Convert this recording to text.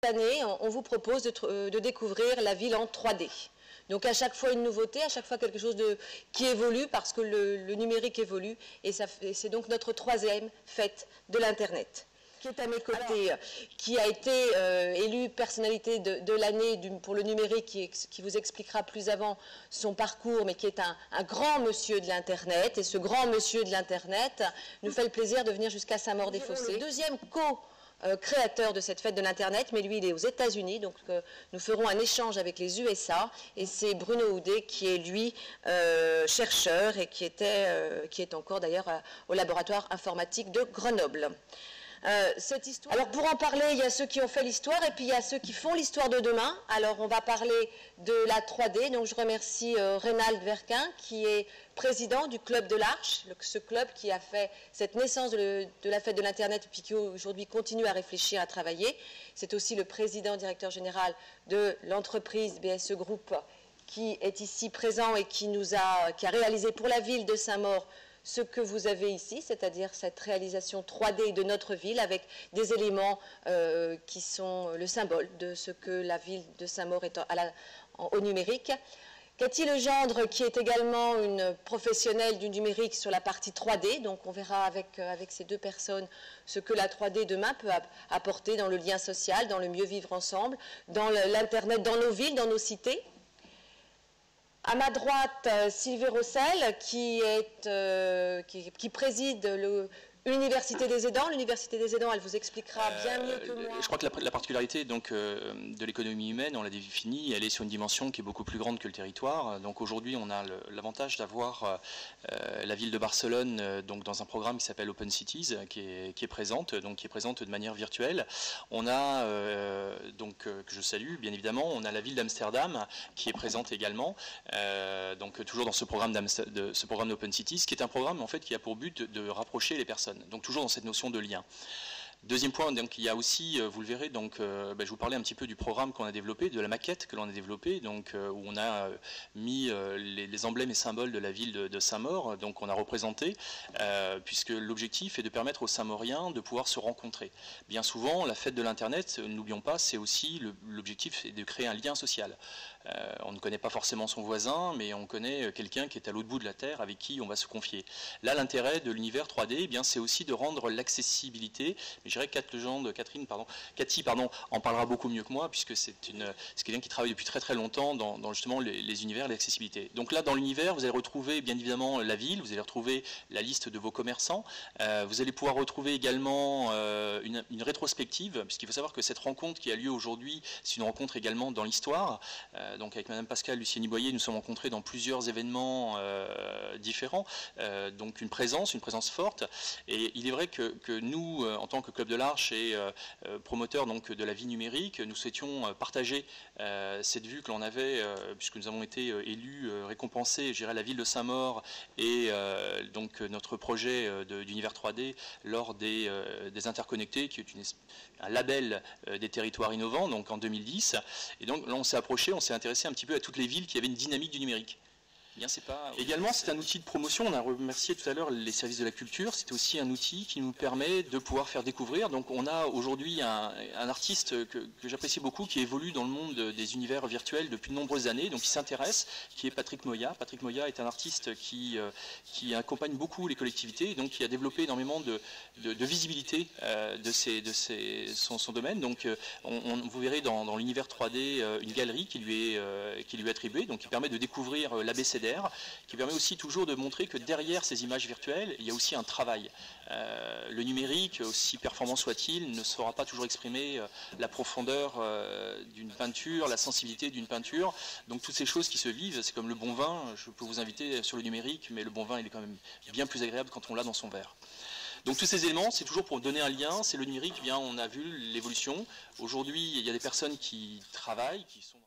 Cette année, on vous propose de découvrir la ville en 3D. Donc à chaque fois une nouveauté, à chaque fois quelque chose qui évolue parce que le numérique évolue et c'est donc notre 3e fête de l'Internet. Qui est à mes côtés, qui a été élu personnalité de l'année pour le numérique, qui vous expliquera plus avant son parcours, mais qui est un grand monsieur de l'Internet. Et ce grand monsieur de l'Internet nous fait le plaisir de venir jusqu'à Saint-Maur-des-Fossés. Le 2e créateur de cette fête de l'Internet, mais lui il est aux États-Unis, donc nous ferons un échange avec les USA, et c'est Bruno Houdet qui est lui chercheur et qui est encore d'ailleurs au laboratoire informatique de Grenoble. Cette histoire... Alors pour en parler, il y a ceux qui ont fait l'histoire et puis il y a ceux qui font l'histoire de demain. Alors on va parler de la 3D, donc je remercie Reynald Verquin qui est président du Club de l'Arche, ce club qui a fait cette naissance de la fête de l'Internet et puis qui aujourd'hui continue à réfléchir, à travailler. C'est aussi le président directeur général de l'entreprise BSE Group qui est ici présent et qui a réalisé pour la ville de Saint-Maur ce que vous avez ici, c'est-à-dire cette réalisation 3D de notre ville avec des éléments qui sont le symbole de ce que la ville de Saint-Maur est au numérique. Cathy Legendre, qui est également une professionnelle du numérique sur la partie 3D, donc on verra avec ces deux personnes ce que la 3D demain peut apporter dans le lien social, dans le mieux vivre ensemble, dans l'Internet, dans nos villes, dans nos cités. À ma droite, Sylvie Rossel, qui préside l'Université des aidants. L'Université des aidants, elle vous expliquera bien mieux que moi. Je crois que la particularité donc, de l'économie humaine, on l'a défini, elle est sur une dimension qui est beaucoup plus grande que le territoire. Donc aujourd'hui, on a l'avantage d'avoir la ville de Barcelone donc, dans un programme qui s'appelle Open Cities, qui est présente de manière virtuelle. On a, que je salue bien évidemment, on a la ville d'Amsterdam qui est présente également, donc toujours dans ce programme d'Open Cities, qui est un programme en fait qui a pour but de rapprocher les personnes. Donc toujours dans cette notion de lien. Deuxième point, donc, il y a aussi, vous le verrez, donc, je vous parlais un petit peu du programme qu'on a développé, de la maquette que l'on a développée, donc, où on a mis les emblèmes et symboles de la ville de Saint-Maur, donc on a représenté, puisque l'objectif est de permettre aux Saint-Mauriens de pouvoir se rencontrer. Bien souvent, la fête de l'Internet, n'oublions pas, c'est aussi l'objectif est de créer un lien social. On ne connaît pas forcément son voisin, mais on connaît quelqu'un qui est à l'autre bout de la Terre, avec qui on va se confier. Là, l'intérêt de l'univers 3D, eh bien, c'est aussi de rendre l'accessibilité. Je dirais que Cathy en parlera beaucoup mieux que moi, puisque c'est quelqu'un qui travaille depuis très très longtemps dans justement les univers, l'accessibilité. Donc là, dans l'univers, vous allez retrouver bien évidemment la ville, vous allez retrouver la liste de vos commerçants, vous allez pouvoir retrouver également une rétrospective, puisqu'il faut savoir que cette rencontre qui a lieu aujourd'hui, c'est une rencontre également dans l'histoire. Donc avec Madame Pascale Lucieni-Boyer, nous sommes rencontrés dans plusieurs événements différents, donc une présence forte. Et il est vrai que nous, en tant que Club de l'Arche et promoteur donc de la vie numérique, nous souhaitions partager cette vue que l'on avait, puisque nous avons été élus, récompensés, je dirais, la ville de Saint-Maur et donc notre projet d'univers 3D lors des Interconnectés, qui est un label des territoires innovants, donc en 2010. Et donc là, on s'est approché, on s'est intéressé un petit peu à toutes les villes qui avaient une dynamique du numérique. Bien, également, c'est un outil de promotion. On a remercié tout à l'heure les services de la culture. C'est aussi un outil qui nous permet de pouvoir faire découvrir. Donc, on a aujourd'hui un artiste que j'apprécie beaucoup, qui évolue dans le monde des univers virtuels depuis de nombreuses années, donc qui s'intéresse, qui est Patrick Moya. Patrick Moya est un artiste qui accompagne beaucoup les collectivités, et donc qui a développé énormément de visibilité de son domaine. Donc, vous verrez dans l'univers 3D une galerie qui lui est attribuée, donc qui permet de découvrir l'ABCDR, qui permet aussi toujours de montrer que derrière ces images virtuelles, il y a aussi un travail. Le numérique, aussi performant soit-il, ne saura pas toujours exprimer la profondeur d'une peinture, la sensibilité d'une peinture. Donc toutes ces choses qui se vivent, c'est comme le bon vin. Je peux vous inviter sur le numérique, mais le bon vin, il est quand même bien plus agréable quand on l'a dans son verre. Donc tous ces éléments, c'est toujours pour donner un lien. C'est le numérique, bien, on a vu l'évolution. Aujourd'hui, il y a des personnes qui travaillent, qui sont...